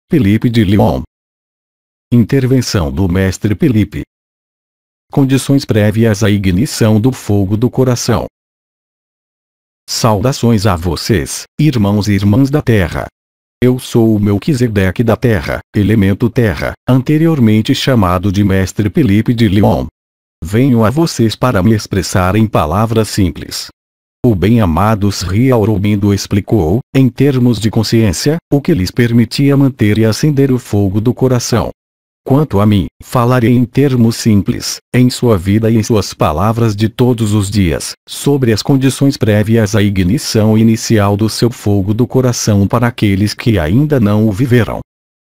Felipe de Lyon. Intervenção do Mestre Felipe. Condições prévias à ignição do fogo do coração. Saudações a vocês, irmãos e irmãs da Terra. Eu sou o Melquisedeque da Terra, elemento Terra, anteriormente chamado de Mestre Felipe de Lyon. Venho a vocês para me expressar em palavras simples. O bem-amado Sri Aurobindo explicou, em termos de consciência, o que lhes permitia manter e acender o fogo do coração. Quanto a mim, falarei em termos simples, em sua vida e em suas palavras de todos os dias, sobre as condições prévias à ignição inicial do seu fogo do coração para aqueles que ainda não o viveram.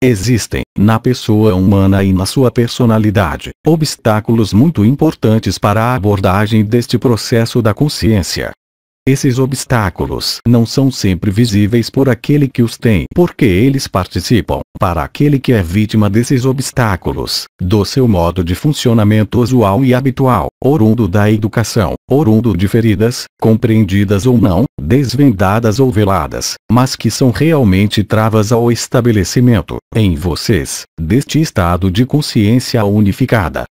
Existem, na pessoa humana e na sua personalidade, obstáculos muito importantes para a abordagem deste processo da consciência. Esses obstáculos não são sempre visíveis por aquele que os tem, porque eles participam, para aquele que é vítima desses obstáculos, do seu modo de funcionamento usual e habitual, oriundo da educação, oriundo de feridas, compreendidas ou não, desvendadas ou veladas, mas que são realmente travas ao estabelecimento, em vocês, deste estado de consciência unificada.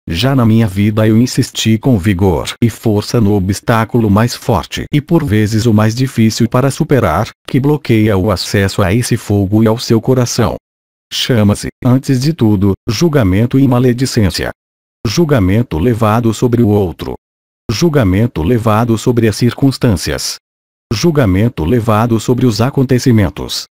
Já na minha vida eu insisti com vigor e força no obstáculo mais forte e por vezes o mais difícil para superar, que bloqueia o acesso a esse fogo e ao seu coração. Chama-se, antes de tudo, julgamento e maledicência. Julgamento levado sobre o outro. Julgamento levado sobre as circunstâncias. Julgamento levado sobre os acontecimentos.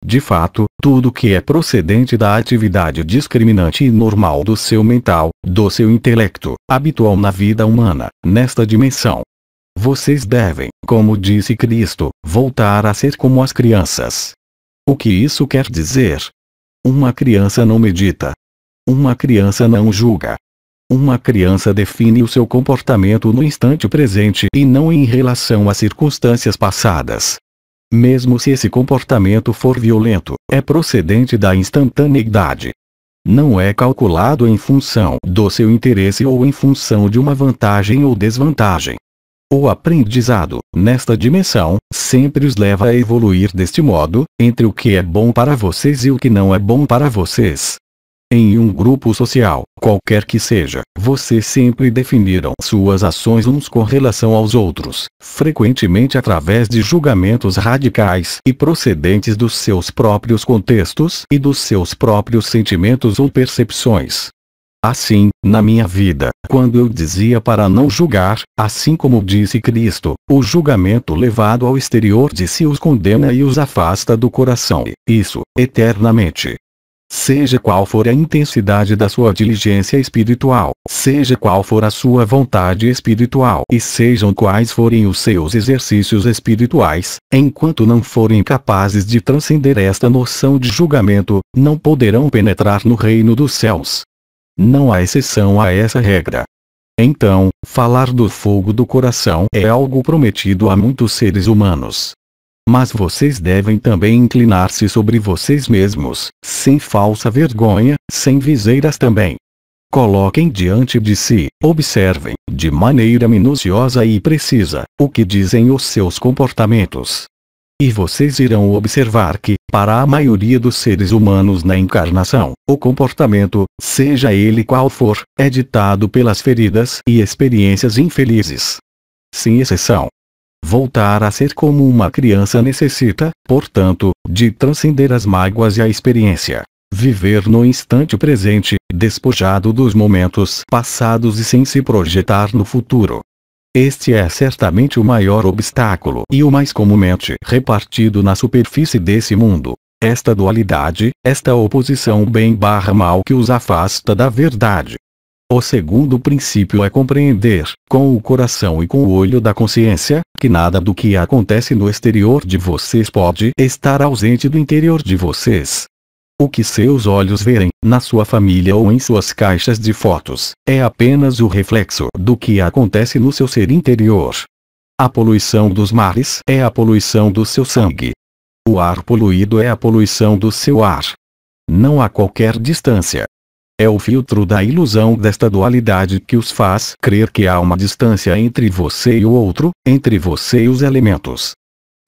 De fato, tudo que é procedente da atividade discriminante e normal do seu mental, do seu intelecto, habitual na vida humana, nesta dimensão. Vocês devem, como disse Cristo, voltar a ser como as crianças. O que isso quer dizer? Uma criança não medita. Uma criança não julga. Uma criança define o seu comportamento no instante presente e não em relação às circunstâncias passadas. Mesmo se esse comportamento for violento, é procedente da instantaneidade. Não é calculado em função do seu interesse ou em função de uma vantagem ou desvantagem. O aprendizado, nesta dimensão, sempre os leva a evoluir deste modo, entre o que é bom para vocês e o que não é bom para vocês. Em um grupo social, qualquer que seja, vocês sempre definiram suas ações uns com relação aos outros, frequentemente através de julgamentos radicais e procedentes dos seus próprios contextos e dos seus próprios sentimentos ou percepções. Assim, na minha vida, quando eu dizia para não julgar, assim como disse Cristo, o julgamento levado ao exterior de si os condena e os afasta do coração, isso, eternamente. Seja qual for a intensidade da sua diligência espiritual, seja qual for a sua vontade espiritual e sejam quais forem os seus exercícios espirituais, enquanto não forem capazes de transcender esta noção de julgamento, não poderão penetrar no reino dos céus. Não há exceção a essa regra. Então, falar do fogo do coração é algo prometido a muitos seres humanos. Mas vocês devem também inclinar-se sobre vocês mesmos, sem falsa vergonha, sem viseiras também. Coloquem diante de si, observem, de maneira minuciosa e precisa, o que dizem os seus comportamentos. E vocês irão observar que, para a maioria dos seres humanos na encarnação, o comportamento, seja ele qual for, é ditado pelas feridas e experiências infelizes. Sem exceção. Voltar a ser como uma criança necessita, portanto, de transcender as mágoas e a experiência. Viver no instante presente, despojado dos momentos passados e sem se projetar no futuro. Este é certamente o maior obstáculo e o mais comumente repartido na superfície desse mundo. Esta dualidade, esta oposição bem/mal que os afasta da verdade. O segundo princípio é compreender, com o coração e com o olho da consciência, que nada do que acontece no exterior de vocês pode estar ausente do interior de vocês. O que seus olhos verem, na sua família ou em suas caixas de fotos, é apenas o reflexo do que acontece no seu ser interior. A poluição dos mares é a poluição do seu sangue. O ar poluído é a poluição do seu ar. Não há qualquer distância. É o filtro da ilusão desta dualidade que os faz crer que há uma distância entre você e o outro, entre você e os elementos.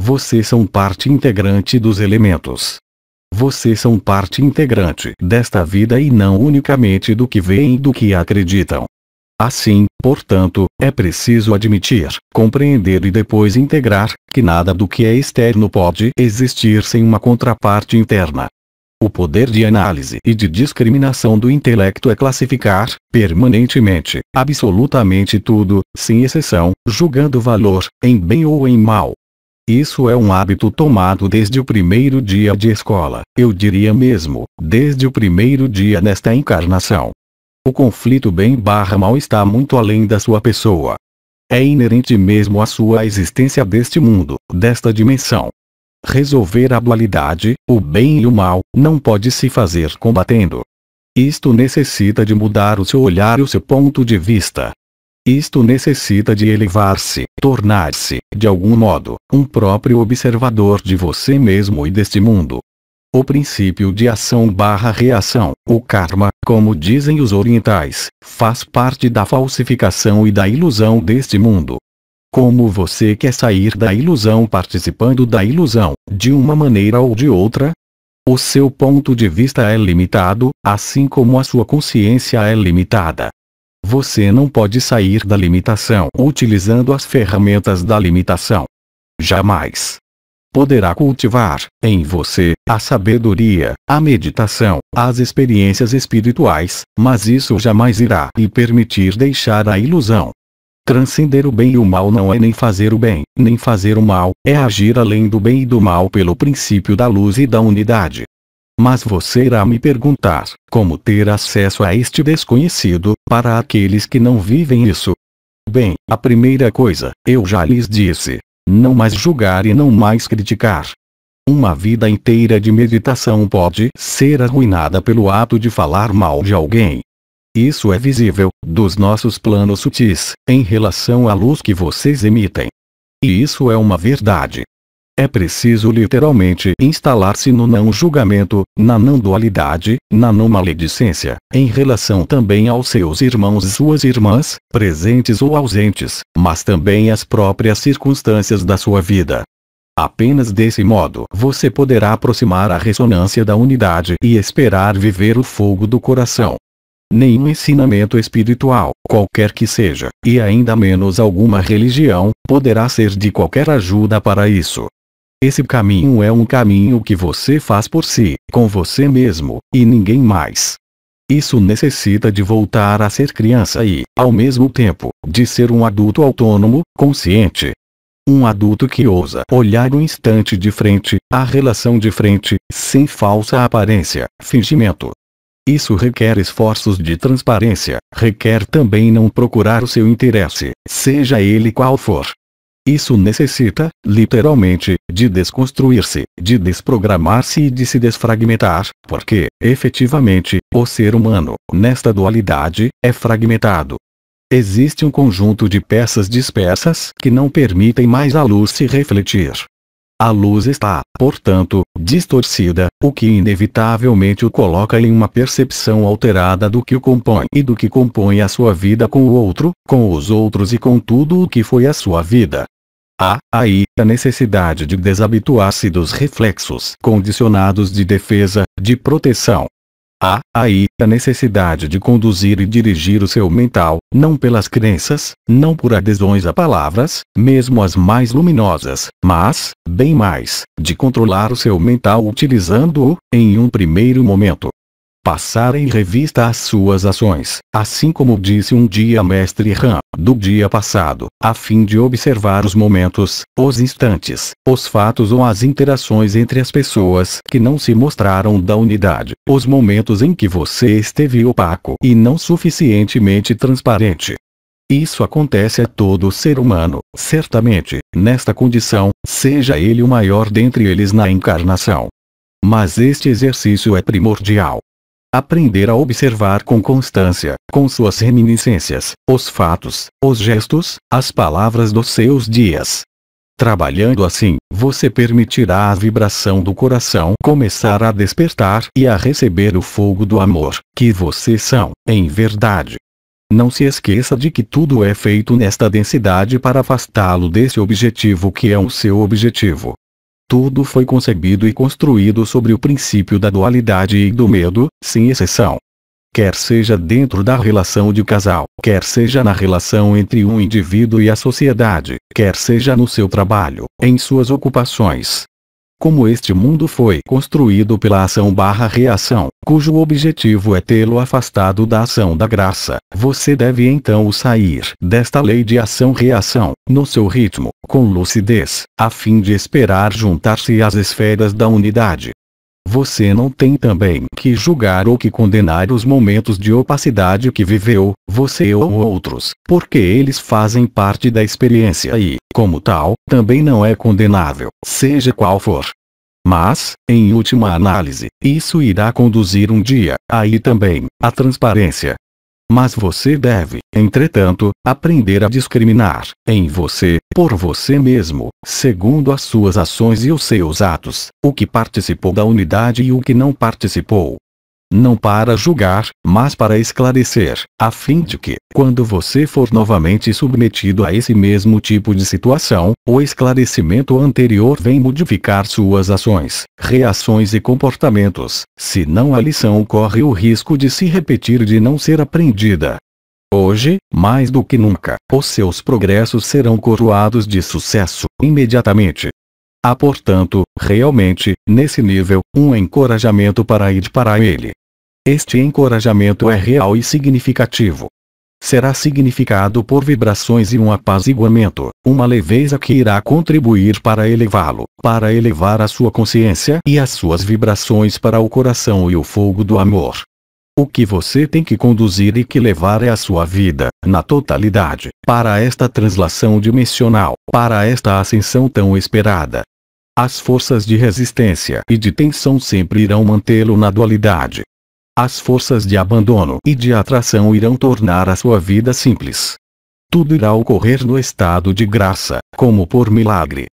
Vocês são parte integrante dos elementos. Vocês são parte integrante desta vida e não unicamente do que veem e do que acreditam. Assim, portanto, é preciso admitir, compreender e depois integrar, que nada do que é externo pode existir sem uma contraparte interna. O poder de análise e de discriminação do intelecto é classificar, permanentemente, absolutamente tudo, sem exceção, julgando valor, em bem ou em mal. Isso é um hábito tomado desde o primeiro dia de escola, eu diria mesmo, desde o primeiro dia nesta encarnação. O conflito bem/mal está muito além da sua pessoa. É inerente mesmo à sua existência deste mundo, desta dimensão. Resolver a dualidade, o bem e o mal, não pode se fazer combatendo. Isto necessita de mudar o seu olhar e o seu ponto de vista. Isto necessita de elevar-se, tornar-se, de algum modo, um próprio observador de você mesmo e deste mundo. O princípio de ação/reação, o karma, como dizem os orientais, faz parte da falsificação e da ilusão deste mundo. Como você quer sair da ilusão participando da ilusão, de uma maneira ou de outra? O seu ponto de vista é limitado, assim como a sua consciência é limitada. Você não pode sair da limitação utilizando as ferramentas da limitação. Jamais. Poderá cultivar, em você, a sabedoria, a meditação, as experiências espirituais, mas isso jamais irá lhe permitir deixar a ilusão. Transcender o bem e o mal não é nem fazer o bem, nem fazer o mal, é agir além do bem e do mal pelo princípio da luz e da unidade. Mas você irá me perguntar, como ter acesso a este desconhecido, para aqueles que não vivem isso? Bem, a primeira coisa, eu já lhes disse. Não mais julgar e não mais criticar. Uma vida inteira de meditação pode ser arruinada pelo ato de falar mal de alguém. Isso é visível, dos nossos planos sutis, em relação à luz que vocês emitem. E isso é uma verdade. É preciso literalmente instalar-se no não julgamento, na não dualidade, na não maledicência, em relação também aos seus irmãos e suas irmãs, presentes ou ausentes, mas também às próprias circunstâncias da sua vida. Apenas desse modo você poderá aproximar a ressonância da unidade e esperar viver o fogo do coração. Nenhum ensinamento espiritual, qualquer que seja, e ainda menos alguma religião, poderá ser de qualquer ajuda para isso. Esse caminho é um caminho que você faz por si, com você mesmo, e ninguém mais. Isso necessita de voltar a ser criança e, ao mesmo tempo, de ser um adulto autônomo, consciente. Um adulto que ousa olhar o instante de frente, a relação de frente, sem falsa aparência, fingimento. Isso requer esforços de transparência, requer também não procurar o seu interesse, seja ele qual for. Isso necessita, literalmente, de desconstruir-se, de desprogramar-se e de se desfragmentar, porque, efetivamente, o ser humano, nesta dualidade, é fragmentado. Existe um conjunto de peças dispersas que não permitem mais à luz se refletir. A luz está, portanto, distorcida, o que inevitavelmente o coloca em uma percepção alterada do que o compõe e do que compõe a sua vida com o outro, com os outros e com tudo o que foi a sua vida. Há, aí, a necessidade de desabituar-se dos reflexos condicionados de defesa, de proteção. Há, aí, a necessidade de conduzir e dirigir o seu mental, não pelas crenças, não por adesões a palavras, mesmo as mais luminosas, mas, bem mais, de controlar o seu mental utilizando-o, em um primeiro momento. Passar em revista as suas ações, assim como disse um dia Mestre Han, do dia passado, a fim de observar os momentos, os instantes, os fatos ou as interações entre as pessoas que não se mostraram da unidade, os momentos em que você esteve opaco e não suficientemente transparente. Isso acontece a todo ser humano, certamente, nesta condição, seja ele o maior dentre eles na encarnação. Mas este exercício é primordial. Aprender a observar com constância, com suas reminiscências, os fatos, os gestos, as palavras dos seus dias. Trabalhando assim, você permitirá a vibração do coração começar a despertar e a receber o fogo do amor, que vocês são, em verdade. Não se esqueça de que tudo é feito nesta densidade para afastá-lo desse objetivo que é o seu objetivo. Tudo foi concebido e construído sobre o princípio da dualidade e do medo, sem exceção. Quer seja dentro da relação de casal, quer seja na relação entre um indivíduo e a sociedade, quer seja no seu trabalho, em suas ocupações. Como este mundo foi construído pela ação/reação, cujo objetivo é tê-lo afastado da ação da graça, você deve então sair desta lei de ação-reação, no seu ritmo, com lucidez, a fim de esperar juntar-se às esferas da unidade. Você não tem também que julgar ou que condenar os momentos de opacidade que viveu, você ou outros, porque eles fazem parte da experiência e, como tal, também não é condenável, seja qual for. Mas, em última análise, isso irá conduzir um dia, aí também, à transparência. Mas você deve, entretanto, aprender a discriminar, em você, por você mesmo, segundo as suas ações e os seus atos, o que participou da unidade e o que não participou. Não para julgar, mas para esclarecer, a fim de que, quando você for novamente submetido a esse mesmo tipo de situação, o esclarecimento anterior vem modificar suas ações, reações e comportamentos, senão a lição corre o risco de se repetir e de não ser aprendida. Hoje, mais do que nunca, os seus progressos serão coroados de sucesso, imediatamente. Há portanto, realmente, nesse nível, um encorajamento para ir para ele. Este encorajamento é real e significativo. Será significado por vibrações e um apaziguamento, uma leveza que irá contribuir para elevá-lo, para elevar a sua consciência e as suas vibrações para o coração e o fogo do amor. O que você tem que conduzir e que levar é a sua vida, na totalidade, para esta translação dimensional, para esta ascensão tão esperada. As forças de resistência e de tensão sempre irão mantê-lo na dualidade. As forças de abandono e de atração irão tornar a sua vida simples. Tudo irá ocorrer no estado de graça, como por milagre.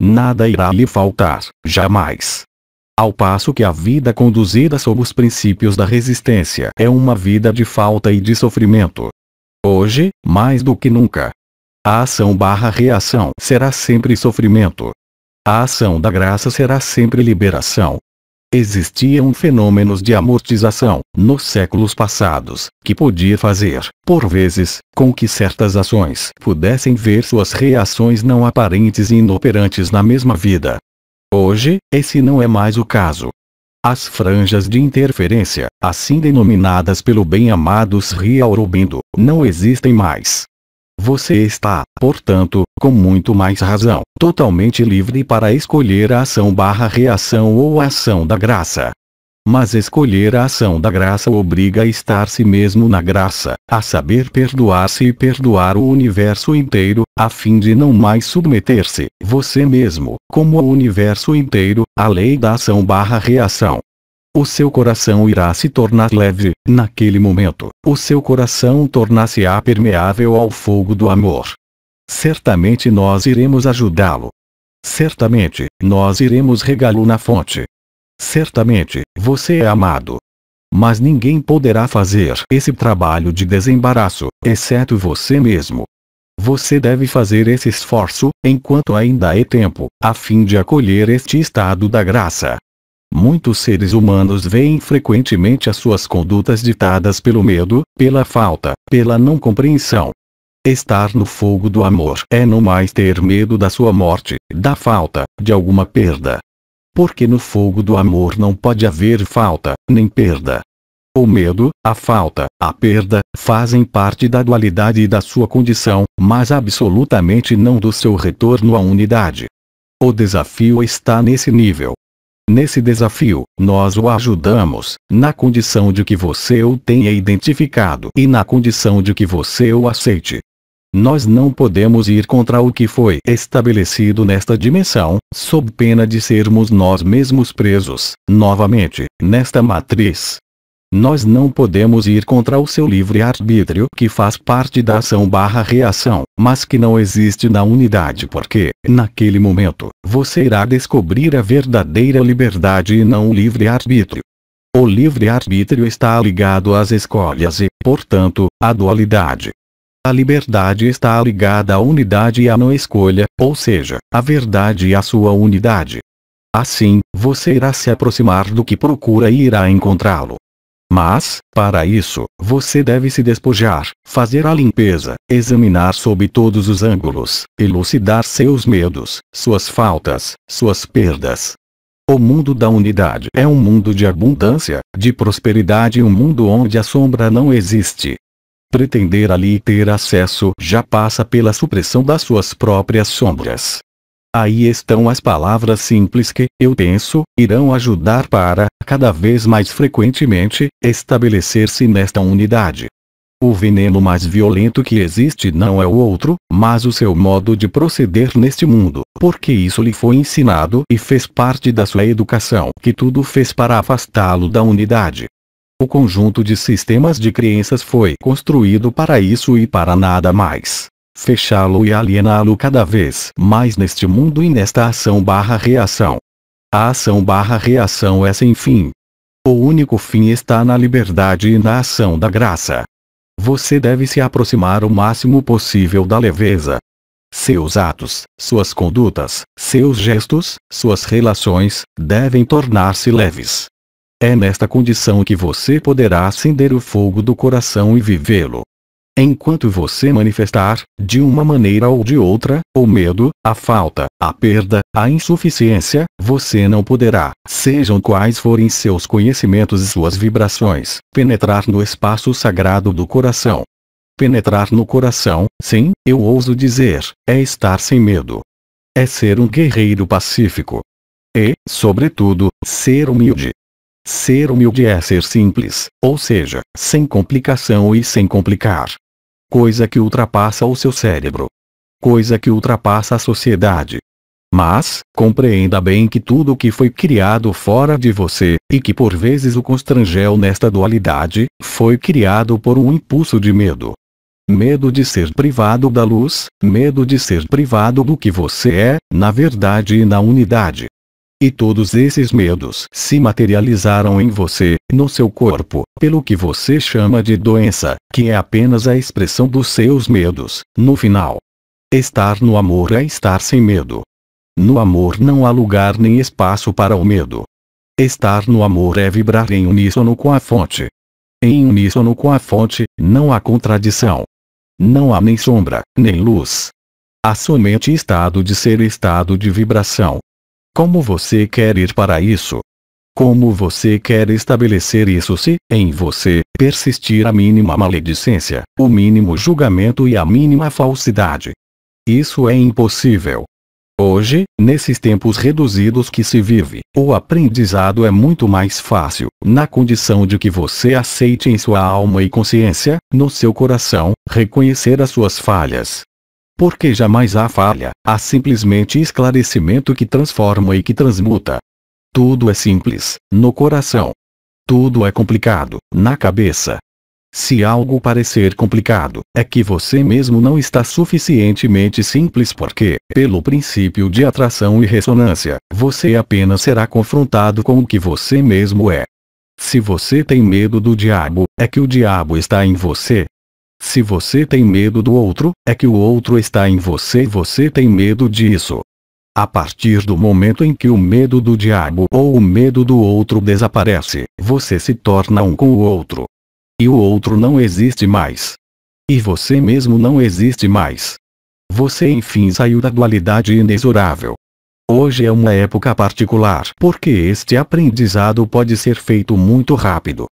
Nada irá lhe faltar, jamais. Ao passo que a vida conduzida sob os princípios da resistência é uma vida de falta e de sofrimento. Hoje, mais do que nunca, a ação/reação será sempre sofrimento. A ação da graça será sempre liberação. Existiam fenômenos de amortização, nos séculos passados, que podia fazer, por vezes, com que certas ações pudessem ver suas reações não aparentes e inoperantes na mesma vida. Hoje, esse não é mais o caso. As franjas de interferência, assim denominadas pelo bem-amado Sri Aurobindo, não existem mais. Você está, portanto, com muito mais razão, totalmente livre para escolher a ação/reação ou a ação da graça. Mas escolher a ação da graça obriga a estar-se mesmo na graça, a saber perdoar-se e perdoar o universo inteiro, a fim de não mais submeter-se, você mesmo, como o universo inteiro, à lei da ação/reação. O seu coração irá se tornar leve, naquele momento, o seu coração tornar-se-á permeável ao fogo do amor. Certamente nós iremos ajudá-lo. Certamente, nós iremos regá-lo na fonte. Certamente, você é amado. Mas ninguém poderá fazer esse trabalho de desembaraço, exceto você mesmo. Você deve fazer esse esforço, enquanto ainda é tempo, a fim de acolher este estado da graça. Muitos seres humanos veem frequentemente as suas condutas ditadas pelo medo, pela falta, pela não compreensão. Estar no fogo do amor é no mais ter medo da sua morte, da falta, de alguma perda. Porque no fogo do amor não pode haver falta, nem perda. O medo, a falta, a perda, fazem parte da dualidade e da sua condição, mas absolutamente não do seu retorno à unidade. O desafio está nesse nível. Nesse desafio, nós o ajudamos, na condição de que você o tenha identificado e na condição de que você o aceite. Nós não podemos ir contra o que foi estabelecido nesta dimensão, sob pena de sermos nós mesmos presos, novamente, nesta matriz. Nós não podemos ir contra o seu livre-arbítrio que faz parte da ação/reação, mas que não existe na unidade porque, naquele momento, você irá descobrir a verdadeira liberdade e não o livre-arbítrio. O livre-arbítrio está ligado às escolhas e, portanto, à dualidade. A liberdade está ligada à unidade e à não escolha, ou seja, à verdade e à sua unidade. Assim, você irá se aproximar do que procura e irá encontrá-lo. Mas, para isso, você deve se despojar, fazer a limpeza, examinar sob todos os ângulos, elucidar seus medos, suas faltas, suas perdas. O mundo da unidade é um mundo de abundância, de prosperidade e um mundo onde a sombra não existe. Pretender ali ter acesso já passa pela supressão das suas próprias sombras. Aí estão as palavras simples que, eu penso, irão ajudar para, cada vez mais frequentemente, estabelecer-se nesta unidade. O veneno mais violento que existe não é o outro, mas o seu modo de proceder neste mundo, porque isso lhe foi ensinado e fez parte da sua educação, que tudo fez para afastá-lo da unidade. O conjunto de sistemas de crenças foi construído para isso e para nada mais. Fechá-lo e aliená-lo cada vez mais neste mundo e nesta ação/reação. A ação/reação é sem fim. O único fim está na liberdade e na ação da graça. Você deve se aproximar o máximo possível da leveza. Seus atos, suas condutas, seus gestos, suas relações, devem tornar-se leves. É nesta condição que você poderá acender o fogo do coração e vivê-lo. Enquanto você manifestar, de uma maneira ou de outra, o medo, a falta, a perda, a insuficiência, você não poderá, sejam quais forem seus conhecimentos e suas vibrações, penetrar no espaço sagrado do coração. Penetrar no coração, sim, eu ouso dizer, é estar sem medo. É ser um guerreiro pacífico. E, sobretudo, ser humilde. Ser humilde é ser simples, ou seja, sem complicação e sem complicar. Coisa que ultrapassa o seu cérebro. Coisa que ultrapassa a sociedade. Mas, compreenda bem que tudo o que foi criado fora de você, e que por vezes o constrangeu nesta dualidade, foi criado por um impulso de medo. Medo de ser privado da luz, medo de ser privado do que você é, na verdade e na unidade. E todos esses medos se materializaram em você, no seu corpo, pelo que você chama de doença, que é apenas a expressão dos seus medos, no final. Estar no amor é estar sem medo. No amor não há lugar nem espaço para o medo. Estar no amor é vibrar em uníssono com a fonte. Em uníssono com a fonte, não há contradição. Não há nem sombra, nem luz. Há somente estado de ser e estado de vibração. Como você quer ir para isso? Como você quer estabelecer isso se, em você, persistir a mínima maledicência, o mínimo julgamento e a mínima falsidade? Isso é impossível. Hoje, nesses tempos reduzidos que se vive, o aprendizado é muito mais fácil, na condição de que você aceite em sua alma e consciência, no seu coração, reconhecer as suas falhas. Porque jamais há falha, há simplesmente esclarecimento que transforma e que transmuta. Tudo é simples, no coração. Tudo é complicado, na cabeça. Se algo parecer complicado, é que você mesmo não está suficientemente simples porque, pelo princípio de atração e ressonância, você apenas será confrontado com o que você mesmo é. Se você tem medo do diabo, é que o diabo está em você. Se você tem medo do outro, é que o outro está em você e você tem medo disso. A partir do momento em que o medo do diabo ou o medo do outro desaparece, você se torna um com o outro. E o outro não existe mais. E você mesmo não existe mais. Você enfim saiu da dualidade inexorável. Hoje é uma época particular porque este aprendizado pode ser feito muito rápido.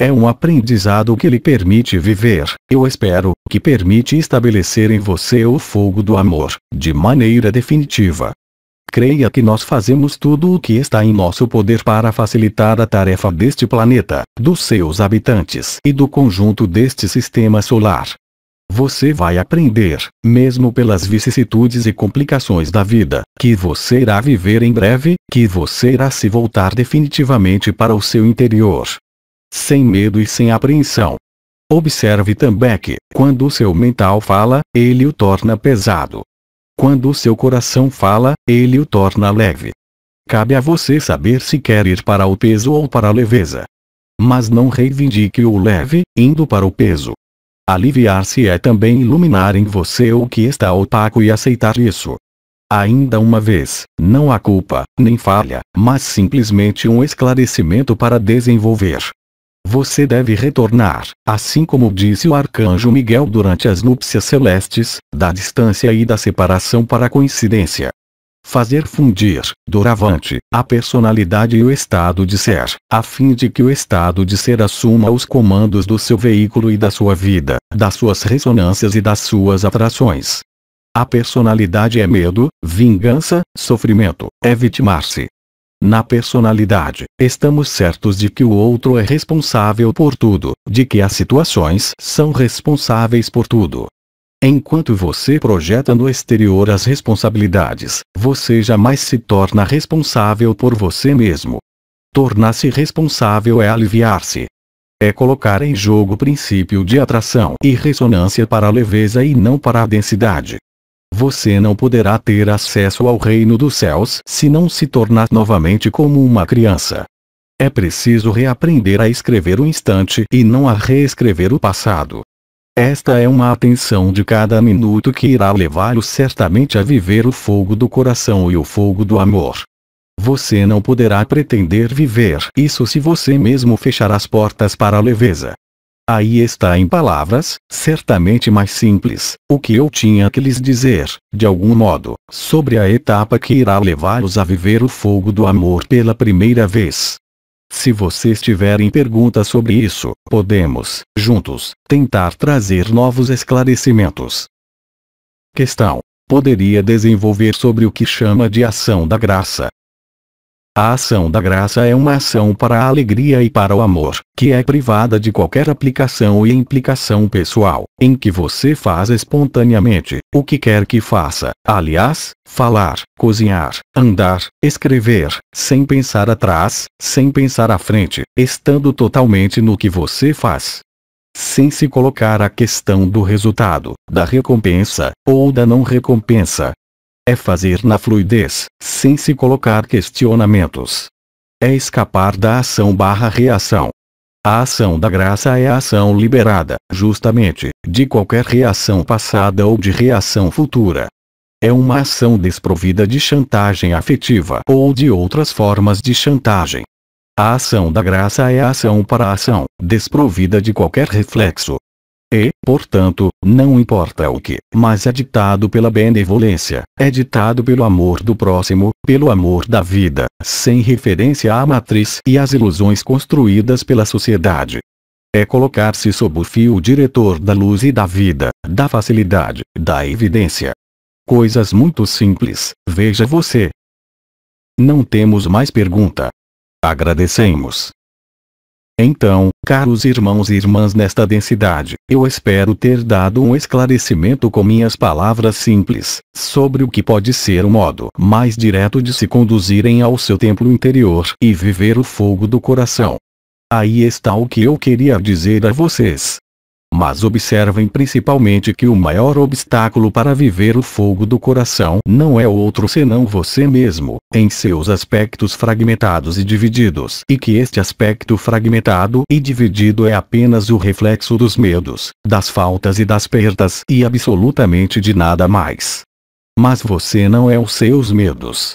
É um aprendizado que lhe permite viver, eu espero, que permite estabelecer em você o fogo do amor, de maneira definitiva. Creia que nós fazemos tudo o que está em nosso poder para facilitar a tarefa deste planeta, dos seus habitantes e do conjunto deste sistema solar. Você vai aprender, mesmo pelas vicissitudes e complicações da vida, que você irá viver em breve, que você irá se voltar definitivamente para o seu interior. Sem medo e sem apreensão. Observe também que, quando o seu mental fala, ele o torna pesado. Quando o seu coração fala, ele o torna leve. Cabe a você saber se quer ir para o peso ou para a leveza. Mas não reivindique o leve, indo para o peso. Aliviar-se é também iluminar em você o que está opaco e aceitar isso. Ainda uma vez, não há culpa, nem falha, mas simplesmente um esclarecimento para desenvolver. Você deve retornar, assim como disse o arcanjo Miguel durante as núpcias celestes, da distância e da separação para a coincidência. Fazer fundir, doravante, a personalidade e o estado de ser, a fim de que o estado de ser assuma os comandos do seu veículo e da sua vida, das suas ressonâncias e das suas atrações. A personalidade é medo, vingança, sofrimento, é vitimar-se. Na personalidade, estamos certos de que o outro é responsável por tudo, de que as situações são responsáveis por tudo. Enquanto você projeta no exterior as responsabilidades, você jamais se torna responsável por você mesmo. Tornar-se responsável é aliviar-se. É colocar em jogo o princípio de atração e ressonância para a leveza e não para a densidade. Você não poderá ter acesso ao reino dos céus se não se tornar novamente como uma criança. É preciso reaprender a escrever o instante e não a reescrever o passado. Esta é uma atenção de cada minuto que irá levá-lo certamente a viver o fogo do coração e o fogo do amor. Você não poderá pretender viver isso se você mesmo fechar as portas para a leveza. Aí está em palavras, certamente mais simples, o que eu tinha que lhes dizer, de algum modo, sobre a etapa que irá levá-los a viver o fogo do amor pela primeira vez. Se vocês tiverem perguntas sobre isso, podemos, juntos, tentar trazer novos esclarecimentos. Questão: poderia desenvolver sobre o que chama de ação da graça? A ação da graça é uma ação para a alegria e para o amor, que é privada de qualquer aplicação e implicação pessoal, em que você faz espontaneamente, o que quer que faça, aliás, falar, cozinhar, andar, escrever, sem pensar atrás, sem pensar à frente, estando totalmente no que você faz. Sem se colocar a questão do resultado, da recompensa, ou da não recompensa. É fazer na fluidez, sem se colocar questionamentos. É escapar da ação/reação. A ação da graça é a ação liberada, justamente, de qualquer reação passada ou de reação futura. É uma ação desprovida de chantagem afetiva ou de outras formas de chantagem. A ação da graça é a ação para a ação, desprovida de qualquer reflexo. E, portanto, não importa o que, mas é ditado pela benevolência, é ditado pelo amor do próximo, pelo amor da vida, sem referência à matriz e às ilusões construídas pela sociedade. É colocar-se sob o fio diretor da luz e da vida, da facilidade, da evidência. Coisas muito simples, veja você. Não temos mais pergunta. Agradecemos. Então, caros irmãos e irmãs nesta densidade, eu espero ter dado um esclarecimento com minhas palavras simples, sobre o que pode ser o modo mais direto de se conduzirem ao seu templo interior e viver o fogo do coração. Aí está o que eu queria dizer a vocês. Mas observem principalmente que o maior obstáculo para viver o fogo do coração não é outro senão você mesmo, em seus aspectos fragmentados e divididos, e que este aspecto fragmentado e dividido é apenas o reflexo dos medos, das faltas e das perdas e absolutamente de nada mais. Mas você não é os seus medos.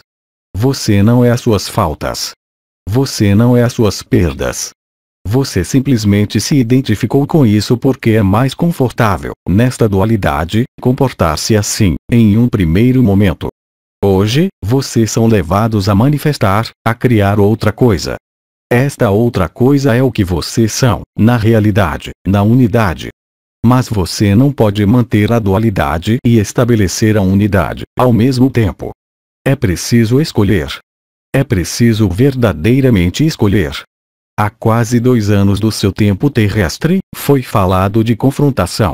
Você não é as suas faltas. Você não é as suas perdas. Você simplesmente se identificou com isso porque é mais confortável, nesta dualidade, comportar-se assim, em um primeiro momento. Hoje, vocês são levados a manifestar, a criar outra coisa. Esta outra coisa é o que vocês são, na realidade, na unidade. Mas você não pode manter a dualidade e estabelecer a unidade, ao mesmo tempo. É preciso escolher. É preciso verdadeiramente escolher. Há quase 2 anos do seu tempo terrestre, foi falado de confrontação.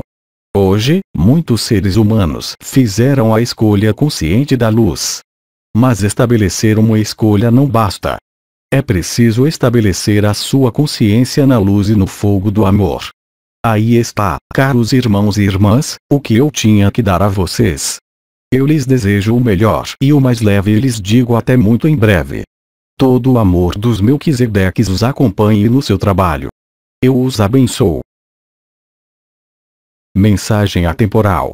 Hoje, muitos seres humanos fizeram a escolha consciente da luz. Mas estabelecer uma escolha não basta. É preciso estabelecer a sua consciência na luz e no fogo do amor. Aí está, caros irmãos e irmãs, o que eu tinha que dar a vocês. Eu lhes desejo o melhor e o mais leve e lhes digo até muito em breve. Todo o amor dos Melquisedeques os acompanhe no seu trabalho. Eu os abençoo. Mensagem atemporal.